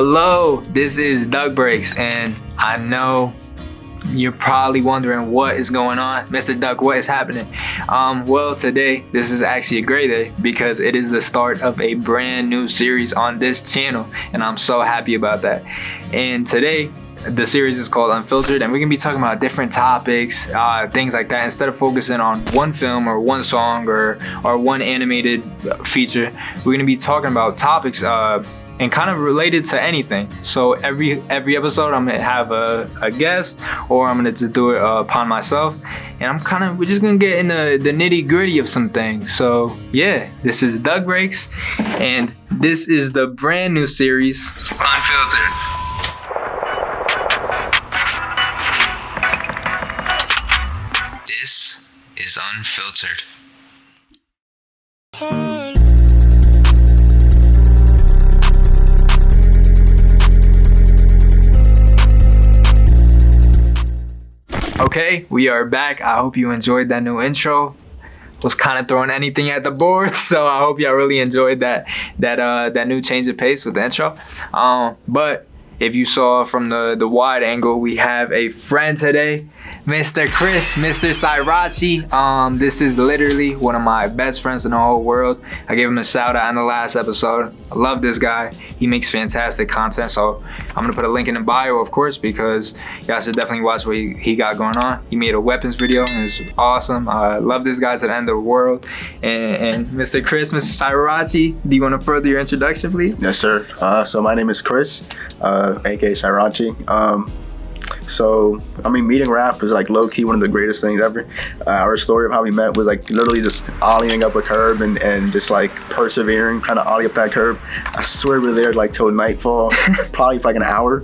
Hello, this is Doug Breaks, and I know you're probably wondering what is going on. Mr. Duck, what is happening? Well, today, this is actually a great day because it is the start of a brand new series on this channel, and I'm so happy about that. And today, the series is called UnFiltered, and we're gonna be talking about different topics, things like that. Instead of focusing on one film or one song or one animated feature, we're gonna be talking about topics and kind of related to anything. So every episode, I'm gonna have a guest, or I'm gonna just do it upon myself, and we're just gonna get in the nitty gritty of some things. So yeah, this is Doug Breaks, and this is the brand new series UnFiltered. This is UnFiltered. Okay, we are back. I hope you enjoyed that new intro. Was kind of throwing anything at the board, so I hope y'all really enjoyed that new change of pace with the intro. But if you saw from the wide angle, we have a friend today, Mr. Chris, Mr. Cyrache. This is literally one of my best friends in the whole world. I gave him a shout out in the last episode. I love this guy. He makes fantastic content, so I'm gonna put a link in the bio, of course, because y'all should definitely watch what he got going on. He made a weapons video, and it's awesome. I love this guy to the end of the world. And Mr. Chris, Mr. Cyrache, do you want to further your introduction, please? Yes, sir. So my name is Chris, aka Cyrache. So, I mean, meeting rap was like low-key one of the greatest things ever. Our story of how we met was like literally just ollieing up a curb and just like persevering, trying to ollie up that curb. I swear we were there like till nightfall, probably for like an hour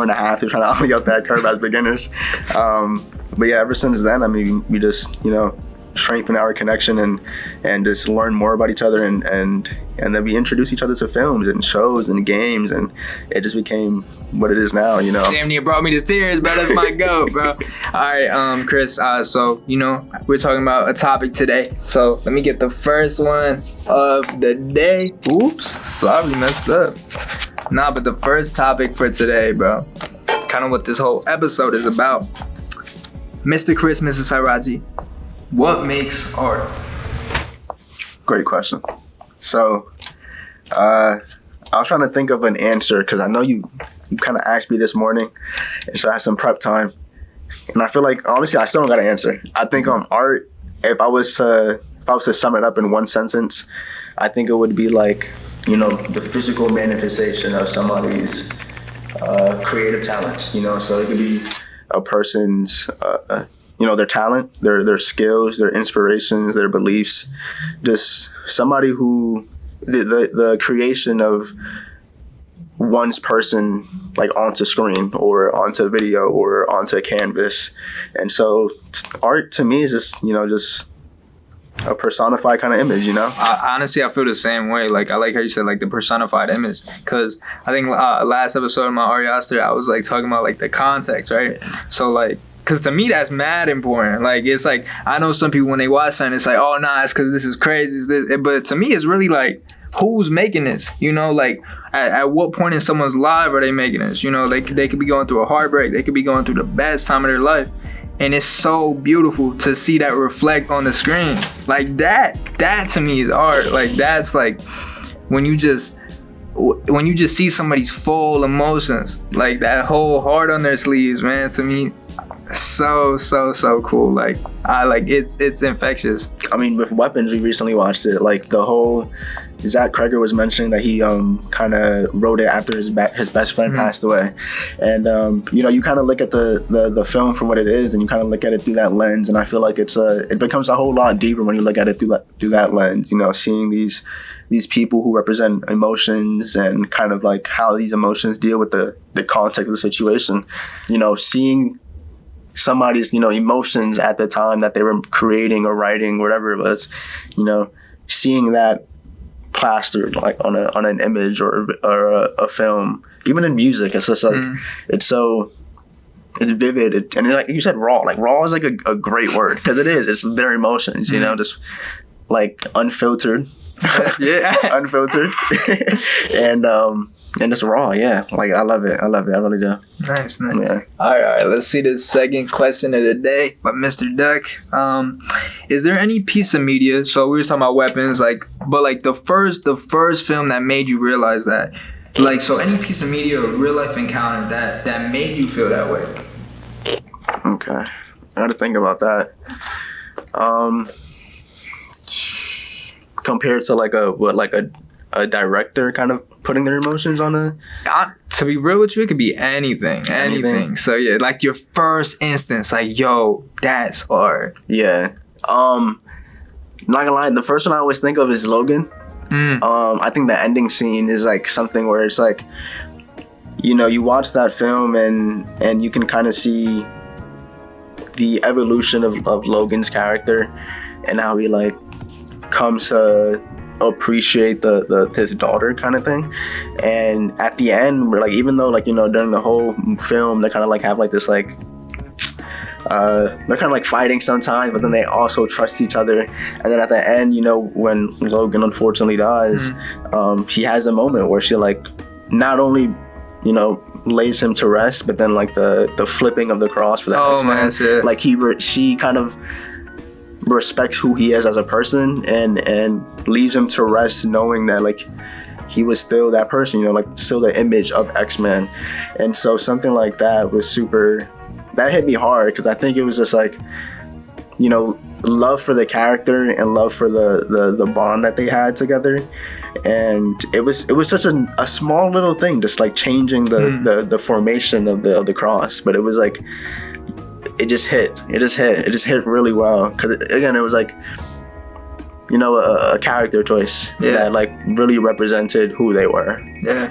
and a half, trying to ollie up that curb as beginners. But yeah, ever since then, I mean, we just, strengthen our connection and just learn more about each other and then we introduce each other to films and shows and games, and it just became what it is now, Damn near brought me to tears, bro. That's my goat, bro. All right, Chris, so we're talking about a topic today, so let me get the first one of the day. Oops, sorry, messed up. Nah, but the first topic for today, bro, kind of what this whole episode is about. Mr. Chris, Mrs. Cyrache, what makes art? Great question. So, I was trying to think of an answer because I know you kind of asked me this morning, and so I had some prep time. And I feel like, honestly, I still don't got an answer. I think art, if I was to sum it up in one sentence, I think it would be like, the physical manifestation of somebody's creative talents. So it could be a person's their talent, their skills, their inspirations, their beliefs, just somebody who the creation of one's person like onto screen or onto video or onto canvas. And so art to me is just a personified kind of image, Honestly, I feel the same way. Like, I like how you said like the personified image, because I think last episode of my Art Yaster, I was like talking about like the context, right? So like, because to me, that's mad important. Like, it's like, I know some people when they watch something, it's like, oh, nah, it's because this is crazy. It's this. But to me, it's really like, who's making this? Like, at what point in someone's life are they making this? They could be going through a heartbreak. They could be going through the best time of their life. And it's so beautiful to see that reflect on the screen. Like, that to me is art. Like, that's like, when you just see somebody's full emotions, like that whole heart on their sleeves, man, to me, so cool. Like, it's infectious. I mean, with Weapons, we recently watched it. Like, the whole Zach Kreger was mentioning that he kind of wrote it after his best friend passed away, and you kind of look at the film for what it is, and you kind of look at it through that lens, and I feel like it becomes a whole lot deeper when you look at it through that lens. Seeing these people who represent emotions and kind of like how these emotions deal with the context of the situation. Seeing somebody's emotions at the time that they were creating or writing, whatever it was, seeing that plastered like on an image or a film, even in music, it's just like it's vivid, and like you said, raw. Like, raw is like a great word, because it's their emotions, just like unfiltered. Yeah. Unfiltered. And it's raw, yeah. Like I love it. I really do. Nice. Yeah. All right, let's see the second question of the day by Mr. Duck. Is there any piece of media? So we were talking about weapons, but the first film that made you realize that, so any piece of media or real life encounter that made you feel that way. Okay, I got to think about that. Compared to a director kind of putting their emotions on a... To be real with you, it could be anything. So yeah, your first instance, yo, that's hard. Yeah. Not gonna lie, the first one I always think of is Logan. I think the ending scene is something where it's you watch that film and you can kind of see the evolution of Logan's character and how he comes to appreciate his daughter kind of thing. And at the end, we're even though during the whole film they kind of have this they're kind of fighting sometimes, but then they also trust each other. And then at the end, when Logan unfortunately dies, she has a moment where she not only lays him to rest, but then the flipping of the cross for the X-Men, she kind of respects who he is as a person and leaves him to rest knowing that he was still that person, still the image of X-Men. And so something like that was that hit me hard, because I think it was just love for the character and love for the bond that they had together. And it was such a small little thing, just changing the formation of the cross, but it was it just hit really well, because again it was a character choice that really represented who they were. Yeah.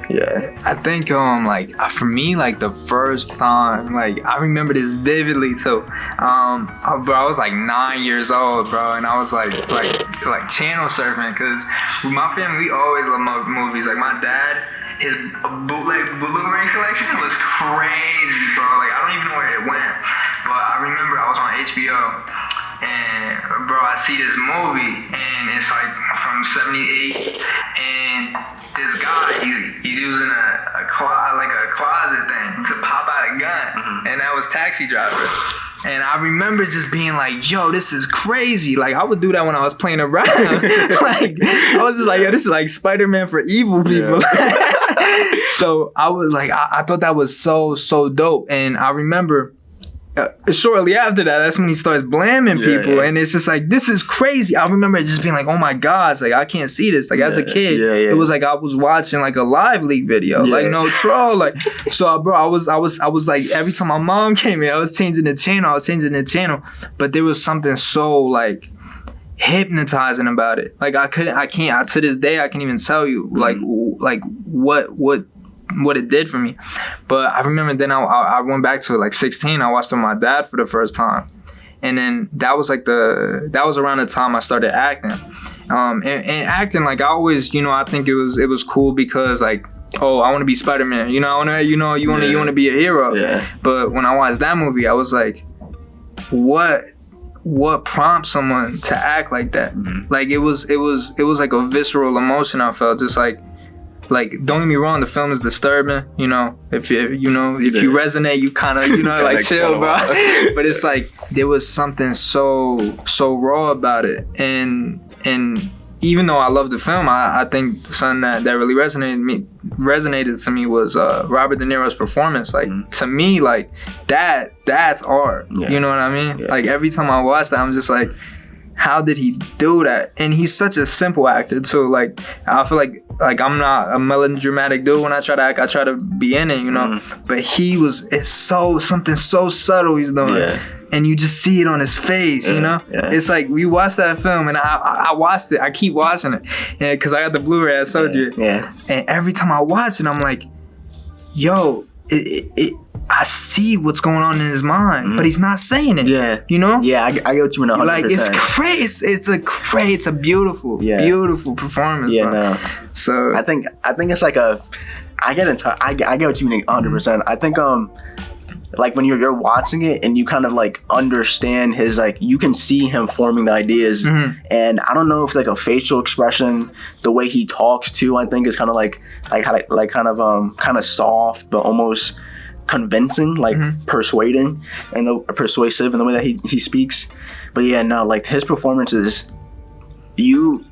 I think for me, the first time, I remember this vividly too. Bro, I was 9 years old, bro, and I was channel surfing, because with my family we always love movies. My dad, his bootleg Blu-ray collection was crazy, bro. I don't even know where it went, but I remember I was on HBO. And bro, I see this movie, and it's from '78, and this guy, he's using a closet thing to pop out a gun, and that was Taxi Driver. And I remember just being yo, this is crazy. I would do that when I was playing around. I was just yo, this is Spider-Man for evil people. So I was I thought that was so dope. And I remember shortly after that's when he starts blaming people, and it's just this is crazy. I remember it just being oh my gosh, I can't see this. As a kid, it was I was watching a live leak video, no troll. So bro, I was every time my mom came in, I was changing the channel, but there was something so hypnotizing about it. To this day I can't even tell you what it did for me. But I remember then I went back to 16. I watched it with my dad for the first time, and then that was that was around the time I started acting. And acting I always, I think it was cool because I want to be Spider-Man. You want to be a hero. Yeah. But when I watched that movie, I was what prompts someone to act like that? It was a visceral emotion I felt, just don't get me wrong, the film is disturbing, if you resonate, you kind of chill, bro. But it's there was something so raw about it, and even though I love the film, I think something that really resonated to me was Robert De Niro's performance. To me, that's art. You know what I mean? Yeah. Every time I watch that, I'm just how did he do that? And he's such a simple actor too. I feel I'm not a melodramatic dude when I try to act. I try to be in it, But it's something so subtle he's doing. Yeah. And you just see it on his face, Yeah. It's we watched that film, and I watched it. I keep watching it, because I got the Blu-ray. I showed you. Yeah. And every time I watch it, I'm yo, I see what's going on in his mind, but he's not saying it. Yeah. Yeah, I get what you mean. 100%. It's crazy. It's a beautiful performance. Yeah, bro. No. So I think it's I get what you mean 100%. I think like when you're watching it and you kind of like understand his, like, you can see him forming the ideas. And I don't know if it's like a facial expression, the way he talks too, I think is kind of kind of soft but almost convincing, like persuading and persuasive in the way that he speaks. But yeah, no, like his performances, you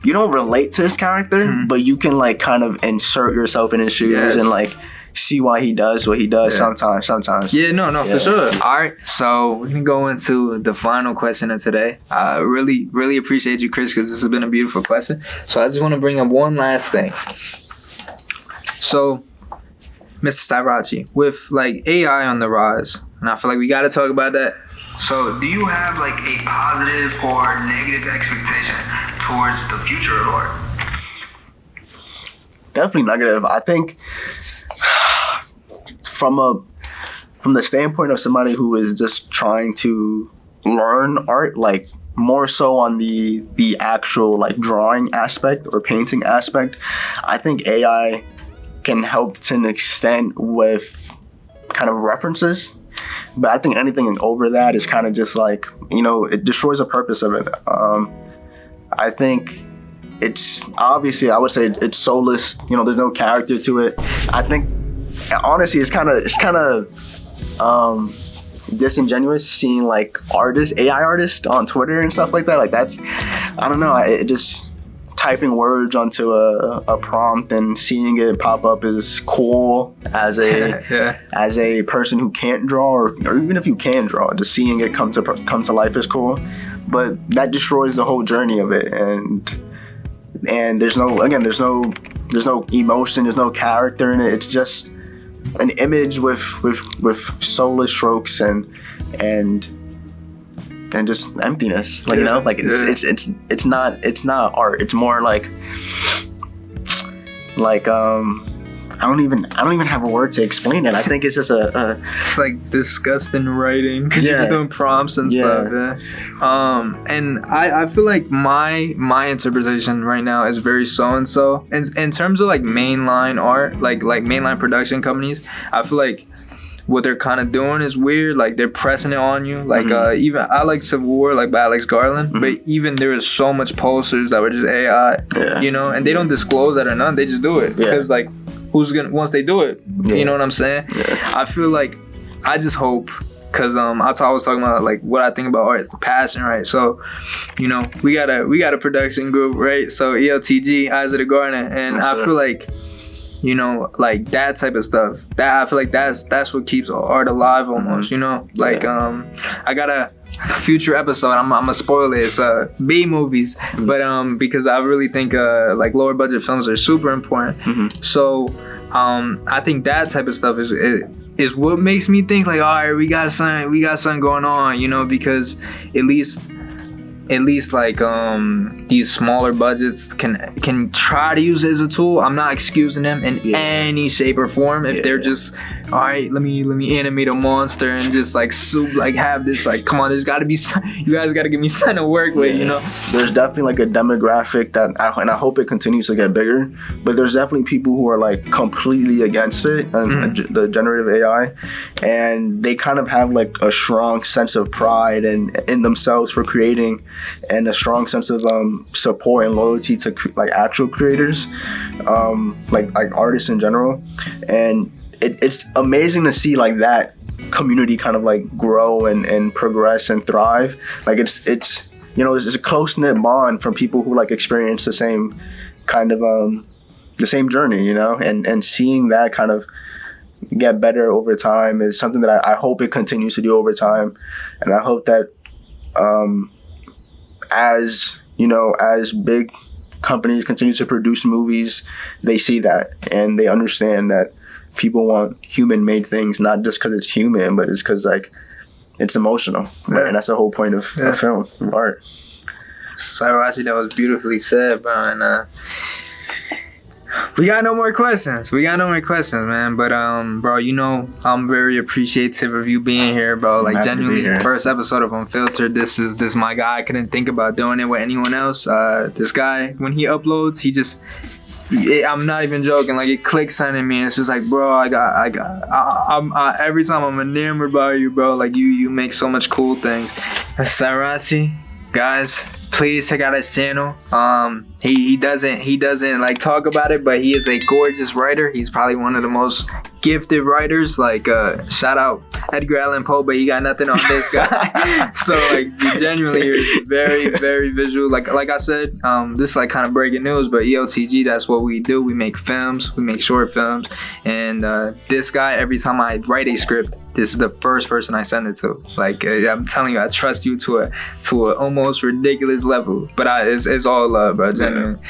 don't relate to his character, but you can like kind of insert yourself in his shoes and like see why he does what he does sometimes. Yeah, no, for sure. All right, so we're gonna go into the final question of today. I really appreciate you, Chris, because this has been a beautiful question. So I just want to bring up one last thing. So, Mr. Cyrache, with like AI on the rise, and I feel like we got to talk about that. So, do you have like a positive or negative expectation towards the future of art? Definitely negative. I think from the standpoint of somebody who is just trying to learn art, like more so on the actual like drawing aspect or painting aspect, I think AI can help to an extent with kind of references. But I think anything over that is kind of just like, it destroys the purpose of it. I think it's obviously, I would say it's soulless. There's no character to it. I think honestly, it's kind of disingenuous seeing like AI artists on Twitter and stuff like that. Like that's, I don't know. It just typing words onto a prompt and seeing it pop up is cool as a person who can't draw, or even if you can draw, just seeing it come to life is cool. But that destroys the whole journey of it, and there's no emotion, there's no character in it. It's just an image with soulless strokes and just emptiness, like it's not art. It's more like I don't even have a word to explain it. I think it's just it's like disgusting writing because you're doing prompts and stuff. And I feel like my interpretation right now is very so-and-so in terms of like mainline art, like mainline production companies. I feel like what they're kind of doing is weird. Like they're pressing it on you. Like even I like Civil War, like by Alex Garland, but even there is so much posters that were just AI, and they don't disclose that or none. They just do it because like who's gonna once they do it, you know what I'm saying? I feel like I just hope, because I was talking about like what I think about art is the passion, right? So we got a production group, right? So ELTG, Eyes of the Garden, and I feel like like that type of stuff, that I feel like that's what keeps art alive almost, I got a future episode, I'm gonna spoil it, it's B movies, but because I really think like lower budget films are super important. So I think that type of stuff is what makes me think like, all right, we got something going on, because at least like these smaller budgets can try to use it as a tool. I'm not excusing them in any shape or form if they're just, all right, let me animate a monster and just like have this, like, come on, there's got to be you guys got to give me something to work with. There's definitely like a demographic that I hope it continues to get bigger, but there's definitely people who are like completely against it and the generative AI, and they kind of have like a strong sense of pride in themselves for creating, and a strong sense of support and loyalty to like actual creators, like artists in general. And it's amazing to see like that community kind of like grow and progress and thrive. Like it's a close-knit bond from people who like experience the same kind of the same journey, and seeing that kind of get better over time is something that I hope it continues to do over time. And I hope that as big companies continue to produce movies, they see that and they understand that people want human-made things, not just because it's human, but it's because like it's emotional, right? And that's the whole point of film, of art. Cyrache, that was beautifully said, bro. And we got no more questions, man. But bro, I'm very appreciative of you being here, bro. Like genuinely, first episode of UnFiltered. This is my guy. I couldn't think about doing it with anyone else. This guy, when he uploads, he just I'm not even joking. Like it clicks in me. It's just like, bro, every time I'm enamored by you, bro. Like you make so much cool things. Cyrache, guys, please check out his channel. He doesn't like talk about it, but he is a gorgeous writer. He's probably one of the most gifted writers. Like shout out Edgar Allan Poe, but he got nothing on this guy. So like genuinely, you're very, very visual. Like I said, this is like kind of breaking news, but EOTG, that's what we do. We make films, we make short films, and this guy, every time I write a script, this is the first person I send it to. Like I'm telling you, I trust you to a almost ridiculous level. But it's all love, bro. Genuinely.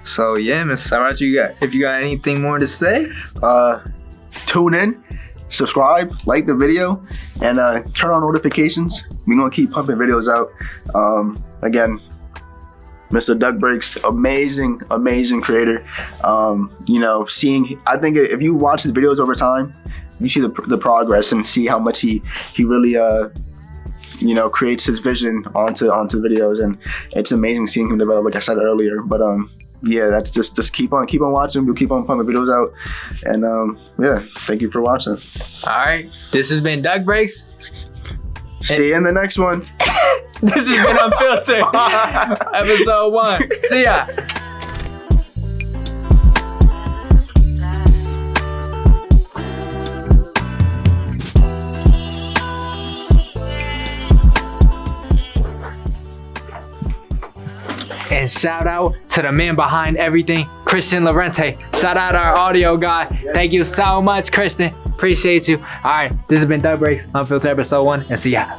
So yeah, Miss Cyrache, if you got anything more to say, tune in, subscribe, like the video, and turn on notifications. We're gonna keep pumping videos out. Again, Mr. Duck Breaks, amazing creator. You know, I think if you watch his videos over time, you see the progress and see how much he really you know, creates his vision onto videos, and it's amazing seeing him develop, like I said earlier. But yeah, that's just keep on watching. We'll keep on pumping videos out, and yeah, thank you for watching. All right, this has been Duck Breaks. See you in the next one. This has been Unfiltered, episode 1. See ya. And shout out to the man behind everything, Christian Laurente. Shout out our audio guy. Thank you so much, Christian. Appreciate you. All right, this has been Duck Breaks, Unfiltered episode 1, and see ya.